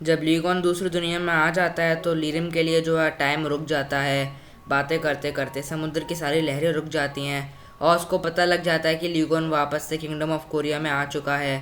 जब लीगोन दूसरी दुनिया में आ जाता है तो लीरिम के लिए जो है टाइम रुक जाता है। बातें करते करते समुद्र की सारी लहरें रुक जाती हैं और उसको पता लग जाता है कि लीगोन वापस से किंगडम ऑफ कोरिया में आ चुका है।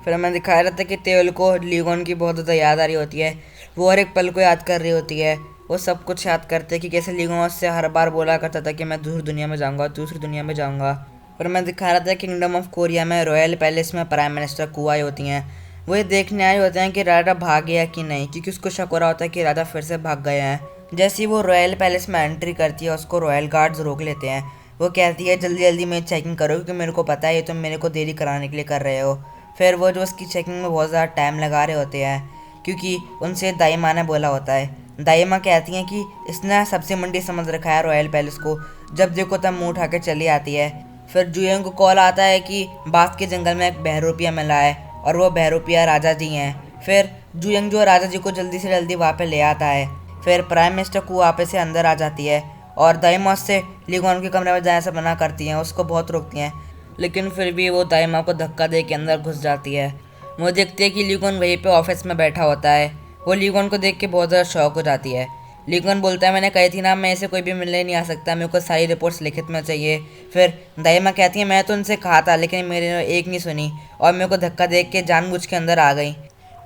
फिर हमें दिखाया जाता है कि तेल को लीगोन की बहुत ज़्यादा याद आ रही होती है। वो हर एक पल को याद कर रही होती है। वो सब कुछ याद करते हैं कि कैसे लीगोन उससे हर बार बोला करता था कि मैं दूसरी दुनिया में जाऊंगा, दूसरी दुनिया में जाऊंगा। फिर मैं दिखा रहा था किंगडम ऑफ कोरिया में रॉयल पैलेस में प्राइम मिनिस्टर कुआई होती हैं। वो ये देखने आए होते हैं कि राजा भाग गया कि नहीं, क्योंकि उसको शक हो रहा होता है कि राजा फिर से भाग गए हैं। जैसे ही वो रॉयल पैलेस में एंट्री करती है उसको रॉयल गार्ड्स रोक लेते हैं। वो कहती है जल्दी जल्दी मेरी चेकिंग करो, क्योंकि मेरे को पता है ये तुम मेरे को देरी कराने के लिए कर रहे हो। फिर वो जो उसकी चेकिंग में बहुत ज़्यादा टाइम लगा रहे होते हैं, क्योंकि उनसे दाई माँ ने बोला होता है। दाई माँ कहती हैं कि इसने सब्जी मंडी समझ रखा है रॉयल पैलेस को, जब देखो तब मुँह उठा के चली आती है। फिर जुयंग को कॉल आता है कि बात के जंगल में एक बहरूपिया मिला है और वो बहरूपिया राजा जी हैं। फिर जुयंग जो राजा जी को जल्दी से जल्दी वहाँ पे ले आता है। फिर प्राइम मिनिस्टर को वापस से अंदर आ जाती है और दाई से लीगोन के कमरे में जाने से मना करती हैं, उसको बहुत रोकती हैं, लेकिन फिर भी वो दाई को धक्का दे के अंदर घुस जाती है। वो देखती है कि लीगोन वहीं पे ऑफिस में बैठा होता है। वो लीगोन को देख के बहुत ज़्यादा शॉक हो जाती है। लीगोन बोलता है मैंने कही थी ना, मैं इसे कोई भी मिलने नहीं आ सकता, मेरे को सारी रिपोर्ट्स लिखित में चाहिए। फिर दाई कहती है मैं तो उनसे कहा था लेकिन मेरे एक नहीं सुनी और मेरे को धक्का देख के जानबूझ के अंदर आ गई।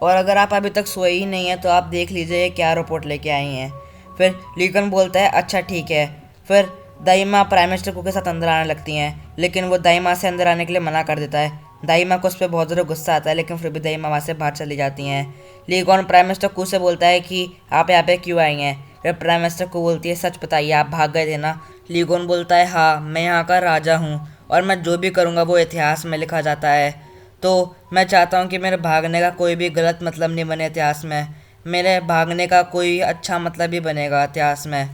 और अगर आप अभी तक सोए ही नहीं हैं तो आप देख लीजिए क्या रिपोर्ट लेके आई हैं। फिर लीगन बोलता है अच्छा ठीक है। फिर दाई माँ प्राइम मिनिस्टर को के साथ अंदर आने लगती हैं, लेकिन वो दाई माँ से अंदर आने के लिए मना कर देता है। दाई माँ को उस पर बहुत ज़्यादा गुस्सा आता है, लेकिन फिर भी दाई माँ वहाँ से बाहर चली जाती हैं। लीगॉन प्राइम मिनिस्टर कू से बोलता है कि आप यहाँ पे क्यों आई हैं। फिर प्राइम मिनिस्टर को बोलती है सच बताइए आप भाग गए थे ना। लीगॉन बोलता है हाँ मैं यहाँ का राजा हूँ और मैं जो भी करूँगा वो इतिहास में लिखा जाता है। तो मैं चाहता हूँ कि मेरे भागने का कोई भी गलत मतलब नहीं बने इतिहास में। मेरे भागने का कोई अच्छा मतलब ही बनेगा इतिहास में।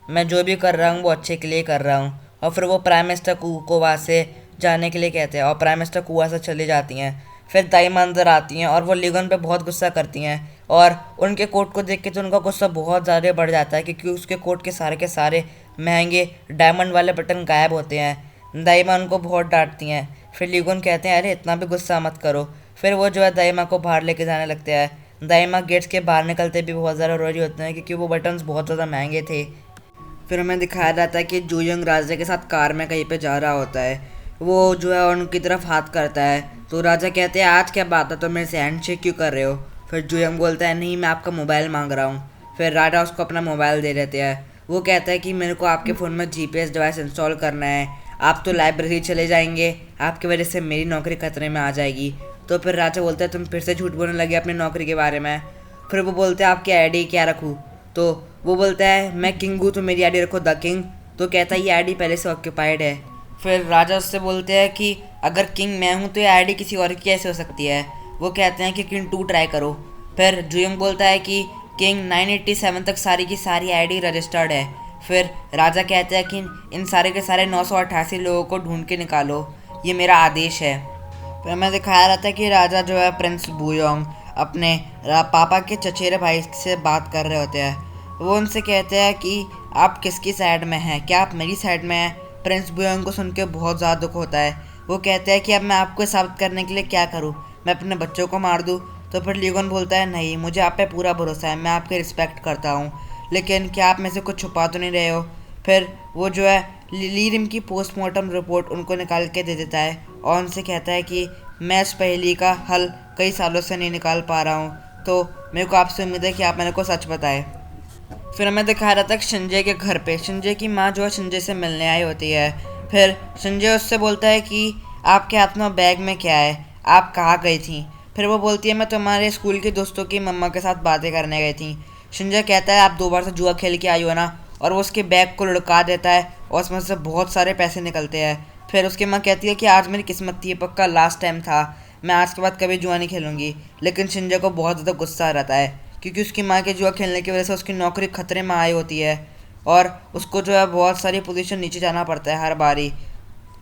मैं जो भी कर रहा हूँ वो अच्छे के लिए कर रहा हूँ। और फिर वो प्राइम मिनिस्टर को वहाँ से जाने के लिए कहते हैं और प्राइम मिनिस्टर वहाँ से चली जाती हैं। फिर दाइमा अंदर आती हैं और वो लीगन पे बहुत गुस्सा करती हैं और उनके कोट को देख के तो उनका गुस्सा बहुत ज़्यादा बढ़ जाता है, क्योंकि उसके कोट के सारे महंगे डायमंड वाले बटन गायब होते हैं। दाइमा उनको बहुत डांटती हैं। फिर लीगन कहते हैं अरे इतना भी गुस्सा मत करो। फिर वो जो है दाइमा को बाहर लेके जाने लगते हैं। दाइमा गेट्स के बाहर निकलते भी बहुत ज़्यादा रोरी होते हैं, क्योंकि वो बटन्स बहुत ज़्यादा महंगे थे। फिर हमें दिखाया जाता है कि जूयंग राजा के साथ कार में कहीं पे जा रहा होता है। वो जो है उनकी तरफ हाथ करता है तो राजा कहते हैं आज क्या बात है, तो मेरे से हैंड शेक क्यों कर रहे हो। फिर जूयंग बोलता है नहीं मैं आपका मोबाइल मांग रहा हूँ। फिर राजा उसको अपना मोबाइल दे देते हैं। वो कहता है कि मेरे को आपके फ़ोन में जीपीएस डिवाइस इंस्टॉल करना है, आप तो लाइब्रेरी चले जाएंगे, आपकी वजह से मेरी नौकरी खतरे में आ जाएगी। तो फिर राजा बोलता है तुम फिर से झूठ बोलने लगे अपनी नौकरी के बारे में। फिर वो बोलते हैं आपकी आईडी क्या रखूँ। तो वो बोलता है मैं किंग हूँ तो मेरी आईडी रखो द किंग। तो कहता है ये आईडी पहले से ऑक्यूपाइड है। फिर राजा उससे बोलते हैं कि अगर किंग मैं हूँ तो ये आईडी किसी और की कैसे हो सकती है। वो कहते हैं कि किंग 2 ट्राई करो। फिर जुयंग बोलता है कि किंग 987 तक सारी की सारी आईडी रजिस्टर्ड है। फिर राजा कहते हैं कि इन सारे के सारे 988 लोगों को ढूंढ के निकालो, ये मेरा आदेश है। फिर हमें दिखाया जाता है कि राजा जो है प्रिंस बुयोंग अपने पापा के चचेरे भाई से बात कर रहे होते हैं। वो उनसे कहते हैं कि आप किसकी साइड में हैं, क्या आप मेरी साइड में हैं। प्रिंस बुयोंग को सुन के बहुत ज़्यादा दुख होता है। वो कहते हैं कि अब मैं आपको साबित करने के लिए क्या करूं, मैं अपने बच्चों को मार दूं। तो फिर लीगन बोलता है नहीं मुझे आप पे पूरा भरोसा है, मैं आपकी रिस्पेक्ट करता हूं, लेकिन क्या आप में से कुछ छुपा तो नहीं रहे हो। फिर वो जो है लीरिम की पोस्टमार्टम रिपोर्ट उनको निकाल के दे देता है और उनसे कहता है कि मैं इस पहेली का हल कई सालों से नहीं निकाल पा रहा हूँ, तो मेरे को आपसे उम्मीद है कि आप मेरे को सच बताएं। फिर हमें दिखाया जाता है संजय के घर पे संजय की माँ जो है संजय से मिलने आई होती है। फिर संजय उससे बोलता है कि आपके हाथ में बैग में क्या है, आप कहाँ गई थी। फिर वो बोलती है मैं तुम्हारे स्कूल के दोस्तों की मम्मा के साथ बातें करने गई थी। संजय कहता है आप 2 बार से जुआ खेल के आई हो ना, और वो उसके बैग को लुढ़का देता है और उसमें से बहुत सारे पैसे निकलते हैं। फिर उसकी माँ कहती है कि आज मेरी किस्मत थी, पक्का लास्ट टाइम था, मैं आज के बाद कभी जुआ नहीं खेलूँगी। लेकिन संजय को बहुत ज़्यादा गुस्सा आ रहता है, क्योंकि उसकी माँ के जुआ खेलने की वजह से उसकी नौकरी खतरे में आई होती है और उसको जो है बहुत सारी पोजीशन नीचे जाना पड़ता है हर बारी।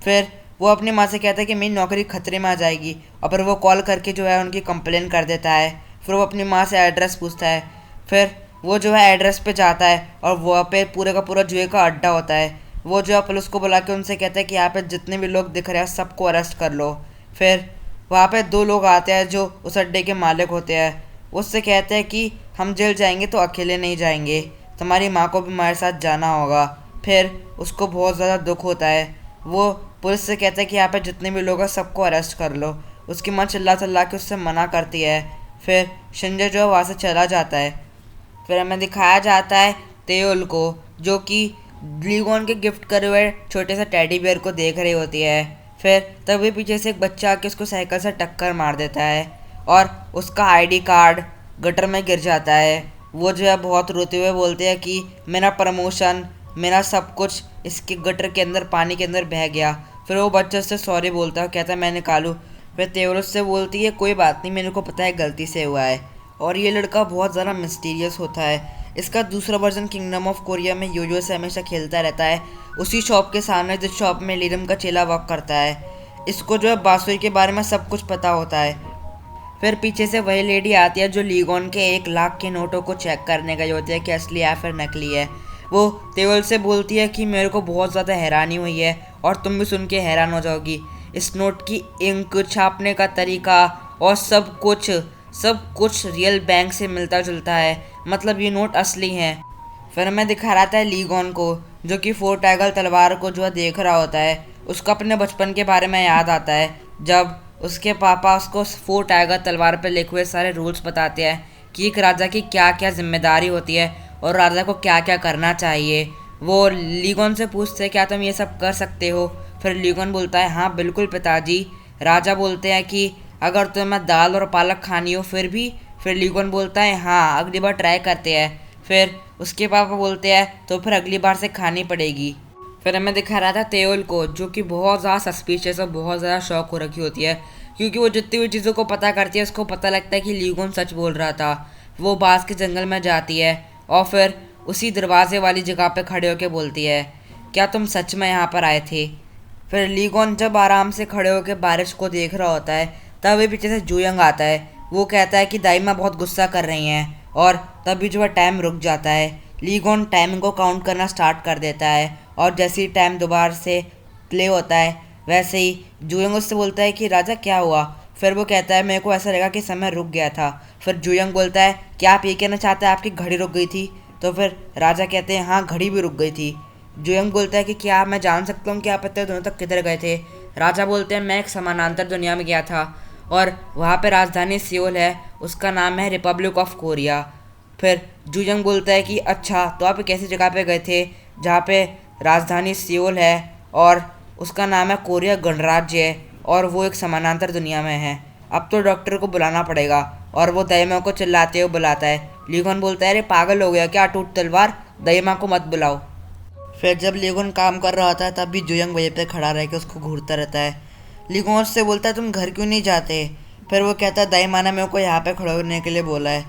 फिर वो अपनी माँ से कहता है कि मेरी नौकरी खतरे में आ जाएगी, और फिर वो कॉल करके जो है उनकी कंप्लेन कर देता है। फिर वो अपनी माँ से एड्रेस पूछता है। फिर वो जो है एड्रेस पे जाता है और वहाँ पे पूरे का पूरा जुए का अड्डा होता है। वो जो है पुलिस को बुला के उनसे कहता है कि यहाँ पे जितने भी लोग दिख रहे हैं सबको अरेस्ट कर लो। फिर वहाँ पे 2 लोग आते हैं जो उस अड्डे के मालिक होते हैं। उससे कहता है कि हम जेल जाएंगे तो अकेले नहीं जाएंगे, तुम्हारी माँ को भी हमारे साथ जाना होगा। फिर उसको बहुत ज़्यादा दुख होता है। वो पुलिस से कहता है कि यहाँ पे जितने भी लोग हैं सबको अरेस्ट कर लो। उसकी माँ चिल्ला चिल्ला के उससे मना करती है। फिर शिंजे जो है वहाँ से चला जाता है। फिर हमें दिखाया जाता है तेओल को, जो कि लीगोन के गिफ्ट करे हुए छोटे से टेडी बियर को देख रही होती है। फिर तभी पीछे से एक बच्चा आके उसको साइकिल से टक्कर मार देता है और उसका आईडी कार्ड गटर में गिर जाता है। वो जो है बहुत रोते हुए बोलते हैं कि मेरा प्रमोशन, मेरा सब कुछ इसके गटर के अंदर, पानी के अंदर बह गया। फिर वो बच्चे उससे सॉरी बोलता है, कहता है मैं निकालूँ। फिर तेओल उससे बोलती है कोई बात नहीं, मेरे को पता है गलती से हुआ है। और ये लड़का बहुत ज़्यादा मिस्टीरियस होता है। इसका दूसरा वर्जन किंगडम ऑफ कोरिया में योयो से हमेशा खेलता रहता है, उसी शॉप के सामने जिस शॉप में लीरम का चेला वर्क करता है। इसको जो है बासुई के बारे में सब कुछ पता होता है। फिर पीछे से वही लेडी आती है जो लीगोन के 1 लाख के नोटों को चेक करने गई होती है कि असली या फिर नकली है। वो तेवल से बोलती है कि मेरे को बहुत ज़्यादा हैरानी हुई है और तुम भी सुन के हैरान हो जाओगी। इस नोट की इंक, छापने का तरीका और सब कुछ रियल बैंक से मिलता जुलता है, मतलब ये नोट असली हैं। फिर हमें दिखा रहा था लीगोन को, जो कि 4 टैगल तलवार को जो है देख रहा होता है। उसको अपने बचपन के बारे में याद आता है, जब उसके पापा उसको 4 टैगल तलवार पर लिखे हुए सारे रूल्स बताते हैं कि एक राजा की क्या क्या जिम्मेदारी होती है और राजा को क्या क्या करना चाहिए। वो लीगोन से पूछते हैं क्या तुम ये सब कर सकते हो। फिर लीगोन बोलता है हाँ बिल्कुल पिताजी। राजा बोलते हैं कि अगर तुम्हें दाल और पालक खानी हो फिर लीगोन बोलता है हाँ अगली बार ट्राई करते हैं। फिर उसके पापा बोलते हैं तो फिर अगली बार से खानी पड़ेगी। फिर हमें दिखा रहा था तेओल को, जो कि बहुत ज़्यादा सस्पिशियस और बहुत ज़्यादा शौक हो रखी होती है, क्योंकि वो जितनी भी चीज़ों को पता करती है उसको पता लगता है कि लीगोन सच बोल रहा था। वो बांस के जंगल में जाती है और फिर उसी दरवाजे वाली जगह पे खड़े होकर बोलती है क्या तुम सच में यहाँ पर आए थे। फिर लीगोन जब आराम से खड़े होकर बारिश को देख रहा होता है तभी पीछे से जुयंग आता है। वो कहता है कि दाइमा बहुत गुस्सा कर रही हैं और तभी जो है टाइम रुक जाता है। लीगोन टाइम को काउंट करना स्टार्ट कर देता है और जैसे ही टाइम दोबारा से प्ले होता है वैसे ही जुयंग उससे बोलता है कि राजा क्या हुआ। फिर वो कहता है मेरे को ऐसा लगा कि समय रुक गया था। फिर जुयंग बोलता है क्या आप ये कहना चाहते हैं आपकी घड़ी रुक गई थी। तो फिर राजा कहते हैं हाँ घड़ी भी रुक गई थी। जुयंग बोलता है कि क्या मैं जान सकता हूँ कि आप इतने दिनों तक किधर गए थे। राजा बोलते हैं मैं एक समानांतर दुनिया में गया था और वहाँ पे राजधानी सियोल है, उसका नाम है रिपब्लिक ऑफ कोरिया। फिर जुयंग बोलता है कि अच्छा तो आप एक ऐसी जगह पे गए थे जहाँ पे राजधानी सियोल है और उसका नाम है कोरिया गणराज्य है और वो एक समानांतर दुनिया में है। अब तो डॉक्टर को बुलाना पड़ेगा। और वो दयमा को चिल्लाते हुए बुलाता है। लीगोन बोलता है अरे पागल हो गया क्या, टूट तलवार, दयमा को मत बुलाओ। फिर जब लीगोन काम कर रहा होता है तब भी जुयंग वहीं पे खड़ा रह के उसको घूरता रहता है। लीगोन उससे बोलता है तुम घर क्यों नहीं जाते। फिर वो कहता है दाई माना मेरे को यहाँ पे खड़े होने के लिए बोला है।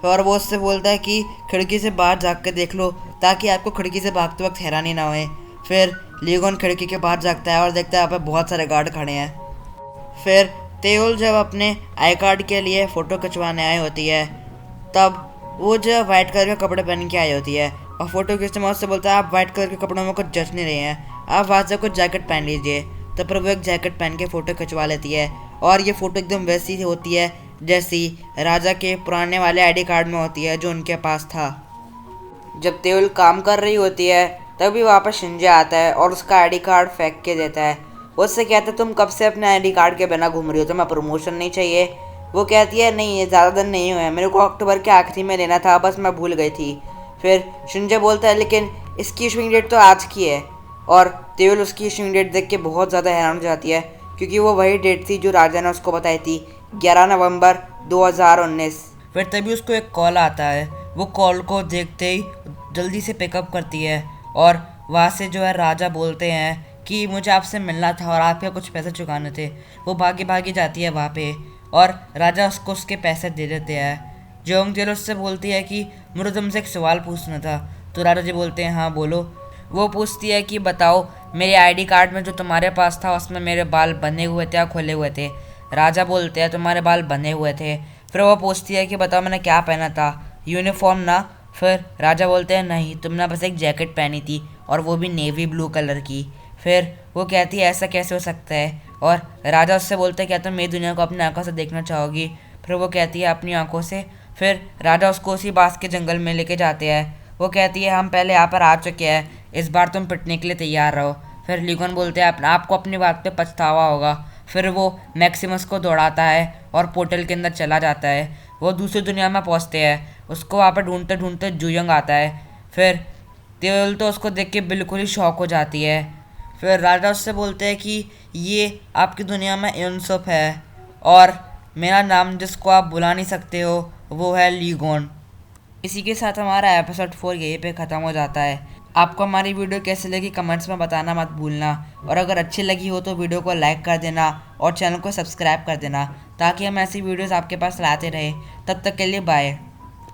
और वो उससे बोलता है कि खिड़की से बाहर झाँक के देख लो ताकि आपको खिड़की से भागते वक्त हैरानी ना होए। फिर लीगोन खिड़की के बाहर झाँकता है और देखता है यहाँ पे बहुत सारे गार्ड खड़े हैं। फिर तेओल जब अपने आई कार्ड के लिए फ़ोटो खिंचवाने आई होती है तब वो जो वाइट कलर के कपड़े पहन के आई होती है और फ़ोटो खींचते में उससे बोलता है आप वाइट कलर के कपड़ों में कुछ जच नहीं रहे हैं, आप वहाँ से कुछ जैकेट पहन लीजिए। तो फिर वो एक जैकेट पहन के फ़ोटो खिंचवा लेती है और ये फ़ोटो एकदम वैसी होती है जैसी राजा के पुराने वाले आईडी कार्ड में होती है जो उनके पास था। जब तेओल काम कर रही होती है तभी वहाँ पर शिंजे आता है और उसका आईडी कार्ड फेंक के देता है। उससे कहता है तुम कब से अपने आईडी कार्ड के बिना घूम रही हो, तुम्हें प्रमोशन नहीं चाहिए। वो कहती है नहीं ये ज़्यादा दिन नहीं हुए, मेरे को अक्टूबर के आखिरी में लेना था, बस मैं भूल गई थी। फिर शिंजे बोलता है लेकिन इसकी इशूइंग डेट तो आज की है। और तेओल उसकी इशूइंग डेट देख के बहुत ज़्यादा हैरान हो जाती है क्योंकि वो वही डेट थी जो राजा ने उसको बताई थी, 11 नवंबर 2019। फिर तभी उसको एक कॉल आता है। वो कॉल को देखते ही जल्दी से पिकअप करती है और वहाँ से जो है राजा बोलते हैं कि मुझे आपसे मिलना था और आपके कुछ पैसे चुकाने थे। वो भागी जाती है वहाँ पे और राजा उसको उसके पैसे दे देते हैं। जोंगजेल उससे बोलती है कि मुझे तुमसे एक सवाल पूछना था। तो राजा जी बोलते हैं हाँ बोलो। वो पूछती है कि बताओ मेरे आईडी कार्ड में जो तुम्हारे पास था उसमें मेरे बाल बंधे हुए थे या खुले हुए थे। राजा बोलते हैं तुम्हारे बाल बंधे हुए थे। फिर वो पूछती है कि बताओ मैंने क्या पहना था, यूनिफॉर्म ना। फिर राजा बोलते हैं नहीं, तुमने बस एक जैकेट पहनी थी और वो भी नेवी ब्लू कलर की। फिर वो कहती है ऐसा कैसे हो सकता है। और राजा उससे बोलता है क्या तुम मेरी दुनिया को अपनी आंखों से देखना चाहोगी। फिर वो कहती है अपनी आंखों से। फिर राजा उसको उसी बांस के जंगल में लेके जाते हैं। वो कहती है हम पहले यहाँ पर आ चुके हैं, इस बार तुम पिटने के लिए तैयार रहो। फिर लीगोन बोलते हैं अपना आपको अपनी बात पे पछतावा होगा। फिर वो मैक्सिमस को दौड़ाता है और पोर्टल के अंदर चला जाता है। वो दूसरी दुनिया में पहुँचते हैं। उसको वहाँ पर ढूंढते ढूंढते जुयंग आता है। फिर तेल तो उसको देख के बिल्कुल ही शॉक हो जाती है। फिर राजा उससे बोलते हैं कि ये आपकी दुनिया में यूनसुफ है और मेरा नाम जिसको आप बुला नहीं सकते हो वो है लीगोन। इसी के साथ हमारा एपिसोड 4 यहीं पे ख़त्म हो जाता है। आपको हमारी वीडियो कैसी लगी कमेंट्स में बताना मत भूलना, और अगर अच्छी लगी हो तो वीडियो को लाइक कर देना और चैनल को सब्सक्राइब कर देना ताकि हम ऐसी वीडियोस आपके पास लाते रहें। तब तक के लिए बाय।